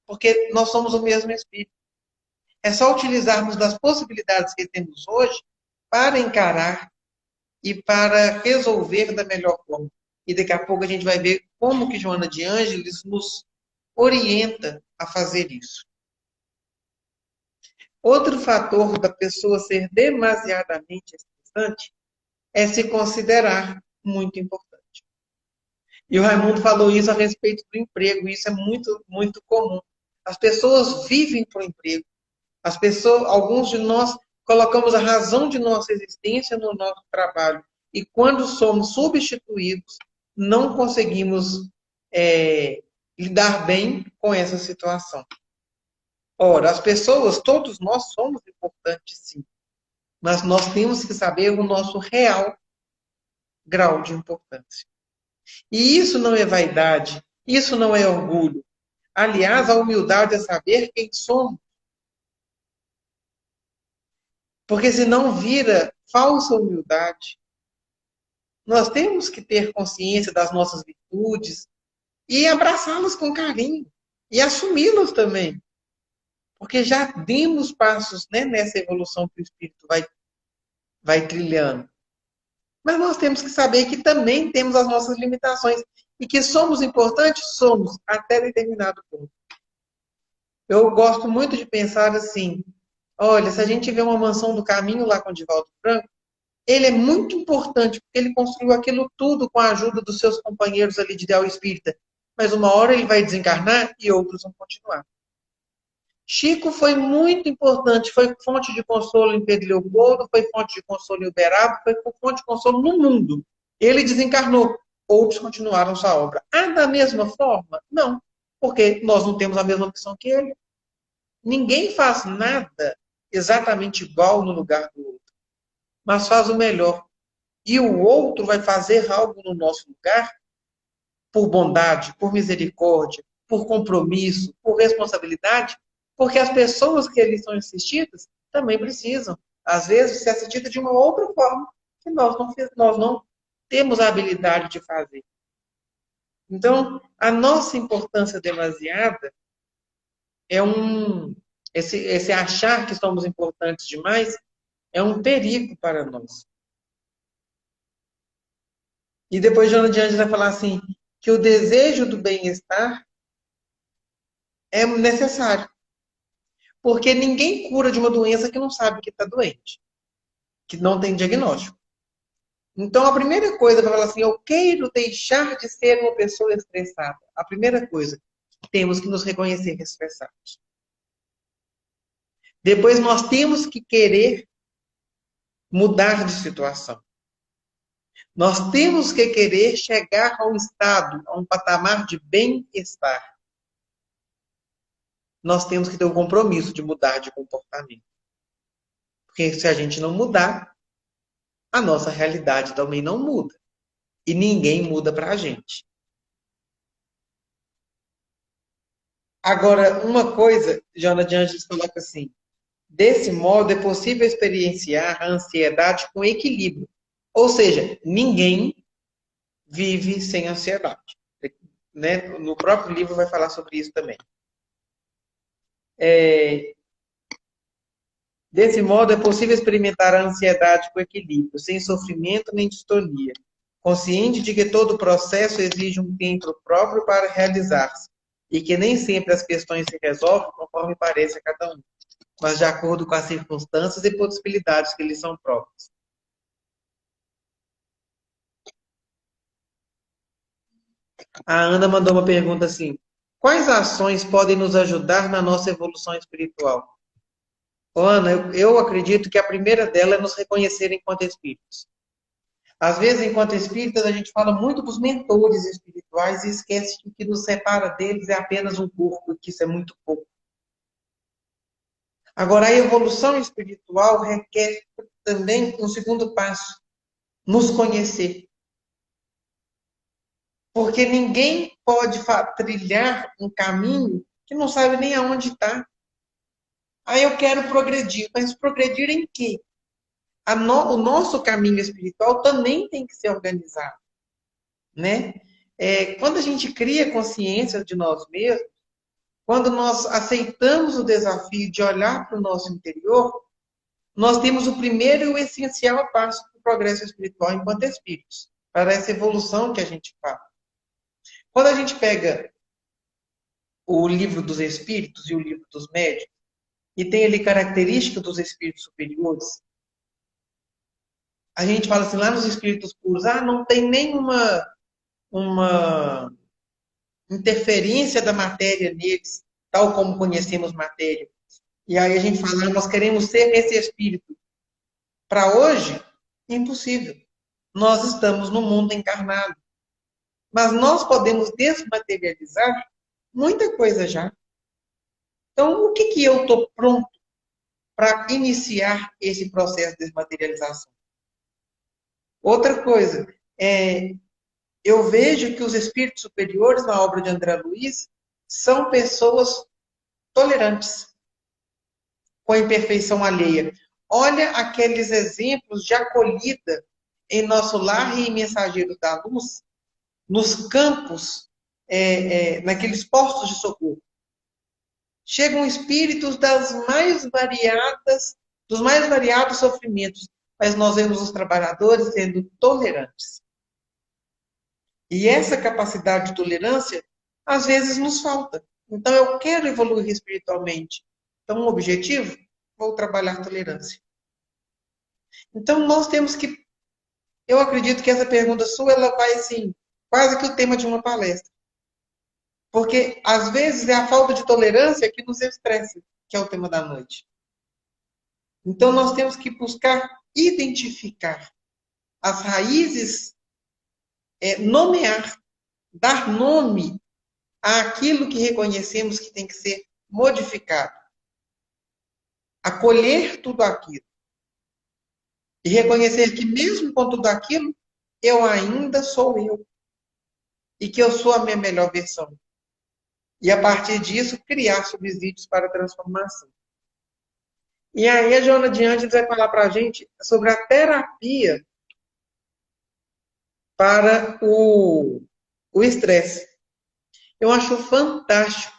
Porque nós somos o mesmo Espírito. É só utilizarmos das possibilidades que temos hoje para encarar e para resolver da melhor forma. E daqui a pouco a gente vai ver como que Joana de Ângeles nos orienta a fazer isso. Outro fator da pessoa ser demasiadamente estressante é se considerar muito importante. E o Raimundo falou isso a respeito do emprego, e isso é muito, muito comum. As pessoas vivem para o emprego. Alguns de nós colocamos a razão de nossa existência no nosso trabalho. E quando somos substituídos, não conseguimos lidar bem com essa situação. Ora, as pessoas, todos nós somos importantes, sim. Mas nós temos que saber o nosso real grau de importância. E isso não é vaidade, isso não é orgulho. Aliás, a humildade é saber quem somos. Porque senão vira falsa humildade. Nós temos que ter consciência das nossas virtudes e abraçá-las com carinho. E assumi-las também. Porque já demos passos, né, nessa evolução que o Espírito vai trilhando. Mas nós temos que saber que também temos as nossas limitações. E que somos importantes? Somos, até determinado ponto. Eu gosto muito de pensar assim, olha, se a gente vê uma mansão do caminho lá com o Divaldo Franco, ele é muito importante, porque ele construiu aquilo tudo com a ajuda dos seus companheiros ali de ideal espírita. Mas uma hora ele vai desencarnar e outros vão continuar. Chico foi muito importante, foi fonte de consolo em Pedro Leopoldo, foi fonte de consolo em Uberaba, foi fonte de consolo no mundo. Ele desencarnou, outros continuaram sua obra. Ah, da mesma forma? Não, porque nós não temos a mesma missão que ele. Ninguém faz nada exatamente igual no lugar do outro, mas faz o melhor. E o outro vai fazer algo no nosso lugar por bondade, por misericórdia, por compromisso, por responsabilidade, porque as pessoas que ali são assistidas também precisam, às vezes, ser assistidas de uma outra forma que nós não temos a habilidade de fazer. Então, a nossa importância demasiada é esse achar que somos importantes demais é um perigo para nós. E depois Joana de Ângeles vai falar assim, que o desejo do bem-estar é necessário. Porque ninguém cura de uma doença que não sabe que está doente, que não tem diagnóstico. Então, a primeira coisa para falar assim, eu quero deixar de ser uma pessoa estressada. A primeira coisa, temos que nos reconhecer estressados. Depois, nós temos que querer mudar de situação. Nós temos que querer chegar a um estado, a um patamar de bem-estar. Nós temos que ter o compromisso de mudar de comportamento. Porque se a gente não mudar, a nossa realidade também não muda. E ninguém muda para a gente. Agora, uma coisa, Joana de Ângeles coloca assim, desse modo é possível experienciar a ansiedade com equilíbrio. Ou seja, ninguém vive sem ansiedade. Né? No próprio livro vai falar sobre isso também. Desse modo, é possível experimentar a ansiedade com equilíbrio, sem sofrimento nem distonia, consciente de que todo processo exige um tempo próprio para realizar-se, e que nem sempre as questões se resolvem conforme parece a cada um, mas de acordo com as circunstâncias e possibilidades que lhes são próprias. A Ana mandou uma pergunta assim, quais ações podem nos ajudar na nossa evolução espiritual? Ana, eu acredito que a primeira dela é nos reconhecer enquanto espíritos. Às vezes, enquanto espíritas, a gente fala muito dos mentores espirituais e esquece que o que nos separa deles é apenas um corpo, e que isso é muito pouco. Agora, a evolução espiritual requer também um segundo passo, nos conhecer. Porque ninguém pode trilhar um caminho que não sabe nem aonde está. Aí eu quero progredir, mas progredir em quê? O nosso caminho espiritual também tem que ser organizado, né? Quando a gente cria consciência de nós mesmos, quando nós aceitamos o desafio de olhar para o nosso interior, nós temos o primeiro e o essencial passo para o progresso espiritual enquanto espíritos, para essa evolução que a gente fala. Quando a gente pega o livro dos espíritos e o livro dos médiuns, e tem ali características dos espíritos superiores, a gente fala assim, lá nos espíritos puros, não tem nenhuma uma interferência da matéria neles, tal como conhecemos matéria. E aí a gente fala, nós queremos ser esse espírito. Para hoje, impossível. Nós estamos no mundo encarnado. Mas nós podemos desmaterializar muita coisa já. Então, o que, que eu estou pronto para iniciar esse processo de desmaterialização? Outra coisa, eu vejo que os espíritos superiores, na obra de André Luiz, são pessoas tolerantes com a imperfeição alheia. Olha aqueles exemplos de acolhida em nosso lar e em Mensageiros da Luz, nos campos, naqueles postos de socorro. Chegam espíritos dos mais variados sofrimentos, mas nós vemos os trabalhadores sendo tolerantes. E essa capacidade de tolerância, às vezes, nos falta. Então, eu quero evoluir espiritualmente. Então, um objetivo, vou trabalhar tolerância. Então, nós temos que... Eu acredito que essa pergunta sua, ela vai, assim, quase que o tema de uma palestra. Porque, às vezes, é a falta de tolerância que nos estressa, que é o tema da noite. Então, nós temos que buscar identificar as raízes, nomear, dar nome àquilo que reconhecemos que tem que ser modificado. Acolher tudo aquilo. E reconhecer que, mesmo com tudo aquilo, eu ainda sou eu. E que eu sou a minha melhor versão. E, a partir disso, criar subsídios para a transformação. E aí a Joana de Ângeles vai falar para a gente sobre a terapia para o estresse. Eu acho fantástico,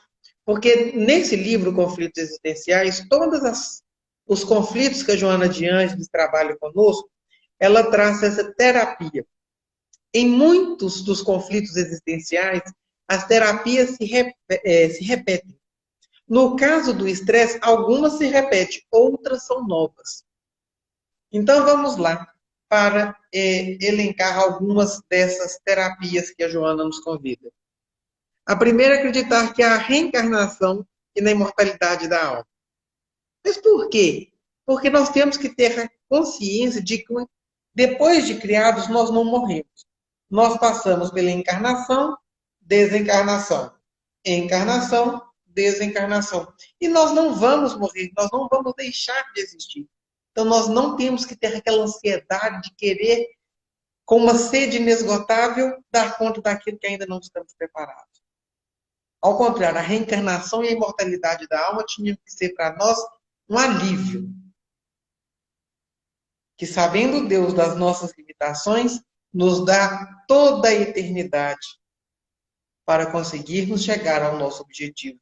porque nesse livro, Conflitos Existenciais, todos os conflitos que a Joana de Ângeles trabalha conosco, ela traz essa terapia. Em muitos dos conflitos existenciais, as terapias se repetem. No caso do estresse, algumas se repetem, outras são novas. Então, vamos lá para elencar algumas dessas terapias que a Joana nos convida. A primeira é acreditar que há a reencarnação e na imortalidade da alma. Mas por quê? Porque nós temos que ter a consciência de que depois de criados nós não morremos. Nós passamos pela encarnação, desencarnação, encarnação, desencarnação. E nós não vamos morrer, nós não vamos deixar de existir. Então, nós não temos que ter aquela ansiedade de querer, com uma sede inesgotável, dar conta daquilo que ainda não estamos preparados. Ao contrário, a reencarnação e a imortalidade da alma tinham que ser para nós um alívio. Que, sabendo Deus das nossas limitações, nos dá toda a eternidade para conseguirmos chegar ao nosso objetivo,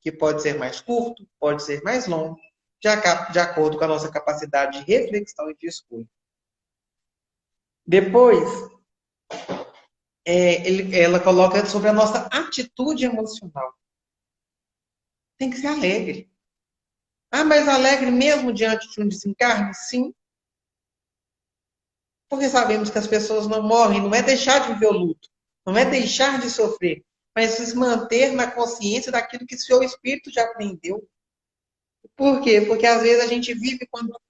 que pode ser mais curto, pode ser mais longo, de acordo com a nossa capacidade de reflexão e de escolha. Depois, ela coloca sobre a nossa atitude emocional. Tem que ser alegre. Ah, mas alegre mesmo diante de um desencarne? Sim. Porque sabemos que as pessoas não morrem, não é deixar de viver o luto, não é deixar de sofrer, mas se manter na consciência daquilo que seu espírito já aprendeu. Por quê? Porque às vezes a gente vive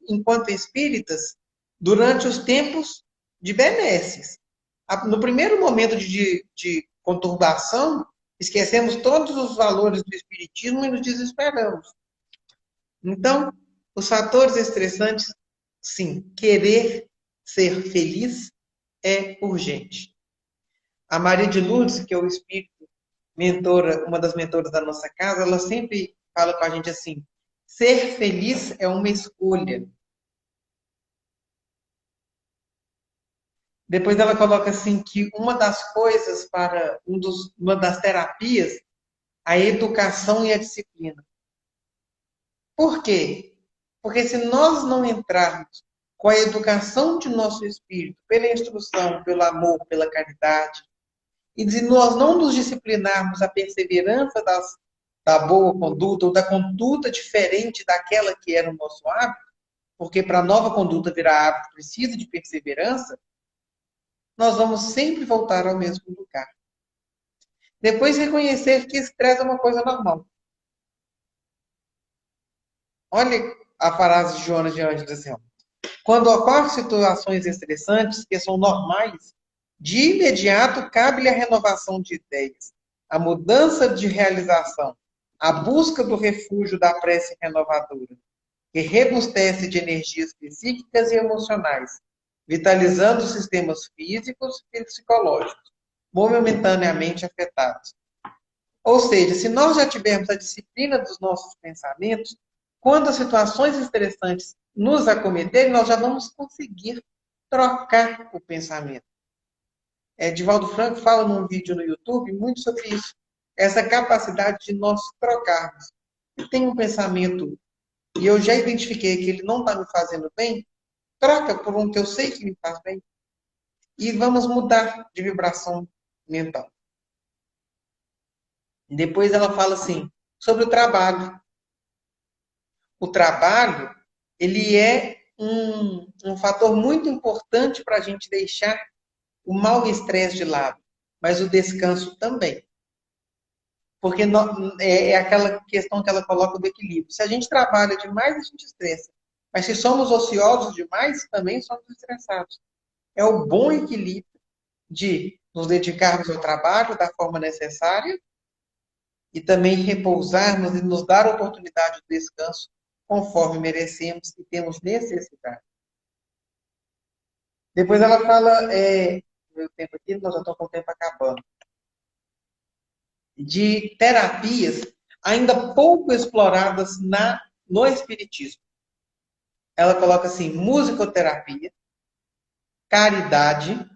enquanto espíritas durante os tempos de benesses. No primeiro momento de conturbação, esquecemos todos os valores do espiritismo e nos desesperamos. Então, os fatores estressantes, sim, querer ser feliz é urgente. A Maria de Lourdes, que é o espírito mentora, uma das mentoras da nossa casa, ela sempre fala com a gente assim: ser feliz é uma escolha. Depois ela coloca assim que uma das coisas para uma das terapias, a educação e a disciplina. Por quê? Porque se nós não entrarmos com a educação de nosso espírito, pela instrução, pelo amor, pela caridade, e se nós não nos disciplinarmos a perseverança da boa conduta ou da conduta diferente daquela que era o nosso hábito, porque para a nova conduta virar hábito precisa de perseverança, nós vamos sempre voltar ao mesmo lugar. Depois, reconhecer que estresse é uma coisa normal. Olha a frase de Joana de Anjos assim, ó. Quando ocorrem situações estressantes que são normais, de imediato cabe-lhe a renovação de ideias, a mudança de realização, a busca do refúgio da prece renovadora, que rebustece de energias psíquicas e emocionais, vitalizando os sistemas físicos e psicológicos, momentaneamente afetados. Ou seja, se nós já tivermos a disciplina dos nossos pensamentos, quando as situações estressantes nos acometerem, nós já vamos conseguir trocar o pensamento. Divaldo Franco fala num vídeo no YouTube muito sobre isso. Essa capacidade de nós trocarmos. Se tem um pensamento e eu já identifiquei que ele não está me fazendo bem, troca por um que eu sei que me faz bem. E vamos mudar de vibração mental. Depois ela fala assim, sobre o trabalho. O trabalho, ele é um fator muito importante para a gente deixar o mau estresse de lado, mas o descanso também. Porque é aquela questão que ela coloca do equilíbrio. Se a gente trabalha demais, a gente estressa. Mas se somos ociosos demais, também somos estressados. É o bom equilíbrio de nos dedicarmos ao trabalho da forma necessária e também repousarmos e nos dar a oportunidade de descanso conforme merecemos e temos necessidade. Depois ela fala, meu tempo aqui, nós já estamos com o tempo acabando, de terapias ainda pouco exploradas no Espiritismo. Ela coloca assim, musicoterapia, caridade.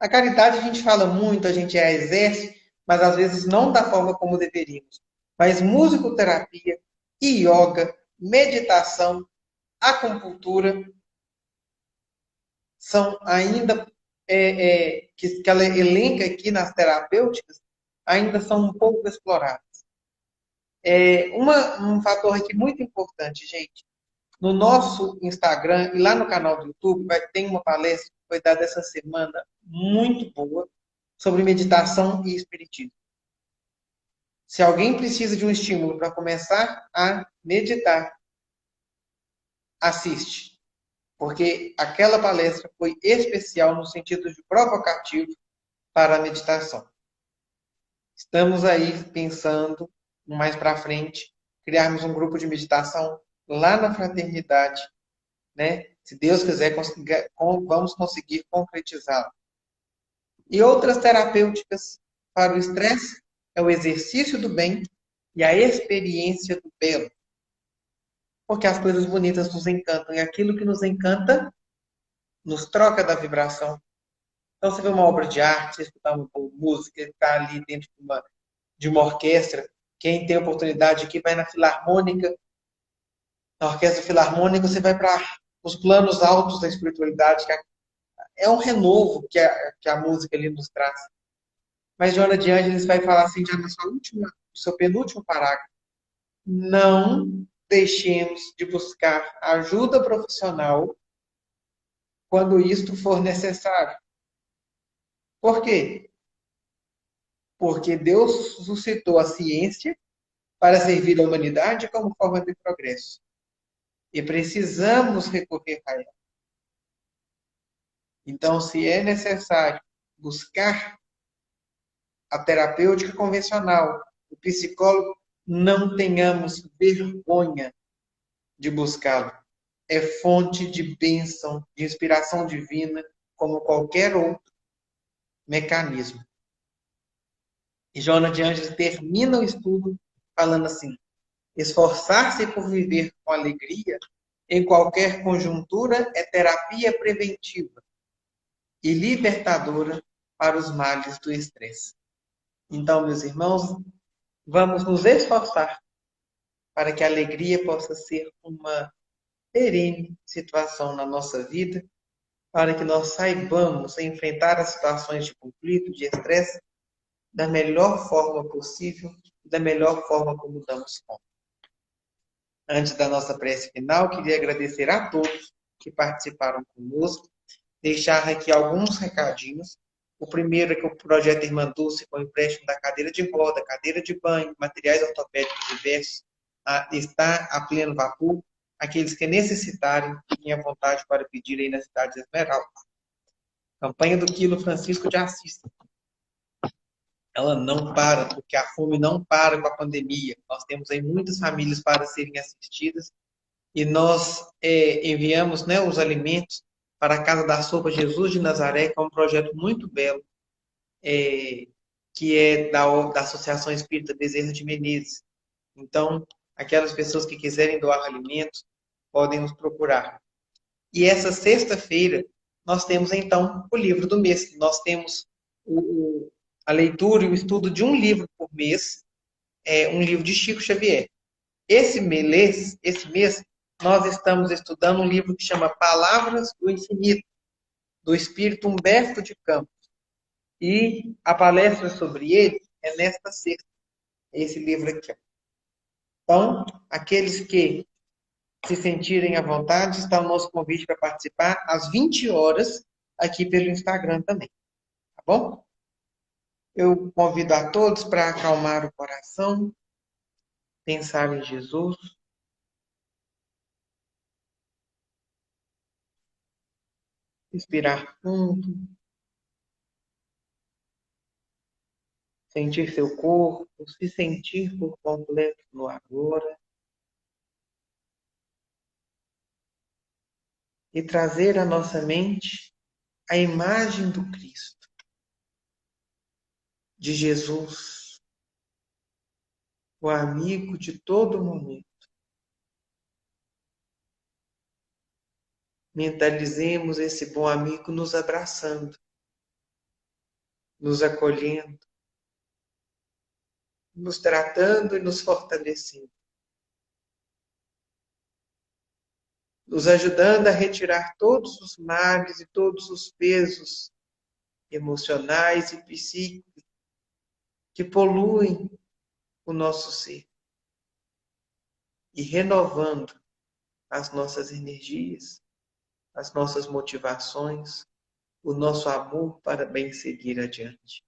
A caridade a gente fala muito, a gente exerce, mas às vezes não da forma como deveríamos. Mas musicoterapia, yoga, meditação, acupuntura, são ainda, que ela elenca aqui nas terapêuticas, ainda são um pouco exploradas. Um fator aqui muito importante, gente, no nosso Instagram e lá no canal do YouTube, ter uma palestra que foi dada essa semana muito boa sobre meditação e espiritismo. Se alguém precisa de um estímulo para começar a meditar, assiste. Porque aquela palestra foi especial no sentido de provocativo para a meditação. Estamos aí pensando, mais para frente, criarmos um grupo de meditação lá na fraternidade, né? Se Deus quiser, vamos conseguir concretizá-lo. E outras terapêuticas para o estresse é o exercício do bem e a experiência do belo. Porque as coisas bonitas nos encantam e aquilo que nos encanta nos troca da vibração. Então, você vê uma obra de arte, escutar uma boa música, estar ali dentro de uma orquestra. Quem tem oportunidade aqui vai na Filarmônica. Na Orquestra Filarmônica, você vai para os planos altos da espiritualidade, que é um renovo que a música ali nos traz. Mas Joana de Ângeles vai falar assim, já no seu penúltimo parágrafo. Não deixemos de buscar ajuda profissional quando isto for necessário. Por quê? Porque Deus suscitou a ciência para servir a humanidade como forma de progresso. E precisamos recorrer a ela. Então, se é necessário buscar a terapêutica convencional, o psicólogo, não tenhamos vergonha de buscá-lo. É fonte de bênção, de inspiração divina, como qualquer outro mecanismo. E Joana de Ângeles termina o estudo falando assim: esforçar-se por viver com alegria em qualquer conjuntura é terapia preventiva e libertadora para os males do estresse. Então, meus irmãos, vamos nos esforçar para que a alegria possa ser uma perene situação na nossa vida, para que nós saibamos enfrentar as situações de conflito, de estresse, da melhor forma possível, da melhor forma como damos conta. Antes da nossa prece final, queria agradecer a todos que participaram conosco, deixar aqui alguns recadinhos. O primeiro é que o projeto Irmã Dulce, com o empréstimo da cadeira de roda, cadeira de banho, materiais ortopédicos diversos, está a pleno vapor. Aqueles que necessitarem, fiquem à vontade para pedir aí na cidade de Esmeralda. Campanha do Quilo Francisco de Assis. Ela não para, porque a fome não para com a pandemia. Nós temos aí muitas famílias para serem assistidas e nós enviamos, né, os alimentos para a Casa da Sopa Jesus de Nazaré, que é um projeto muito belo, que é da Associação Espírita Bezerra de Menezes. Então, aquelas pessoas que quiserem doar alimentos, podem nos procurar. E essa sexta-feira, nós temos, então, o livro do mês. Nós temos a leitura e o estudo de um livro por mês, um livro de Chico Xavier. Esse mês, nós estamos estudando um livro que chama Palavras do Infinito, do Espírito Humberto de Campos. E a palestra sobre ele é nesta sexta, esse livro aqui. Então, aqueles que se sentirem à vontade, está o nosso convite para participar às 20 horas aqui pelo Instagram também. Tá bom? Eu convido a todos para acalmar o coração, pensar em Jesus, respirar fundo, sentir seu corpo, se sentir por completo no agora e trazer à nossa mente a imagem do Cristo, de Jesus, o amigo de todo momento. Mentalizemos esse bom amigo nos abraçando, nos acolhendo, nos tratando e nos fortalecendo, nos ajudando a retirar todos os males e todos os pesos emocionais e psíquicos que poluem o nosso ser e renovando as nossas energias, as nossas motivações, o nosso amor para bem seguir adiante.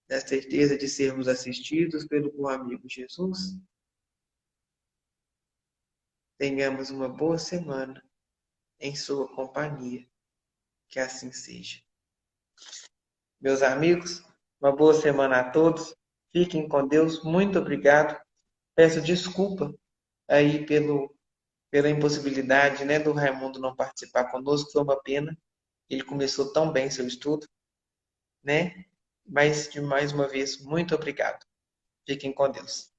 Na certeza de sermos assistidos pelo bom amigo Jesus, tenhamos uma boa semana em sua companhia. Que assim seja. Meus amigos, uma boa semana a todos. Fiquem com Deus. Muito obrigado. Peço desculpa aí pela impossibilidade, né, do Raimundo não participar conosco. Foi uma pena. Ele começou tão bem seu estudo, né? Mas, de mais uma vez, muito obrigado. Fiquem com Deus.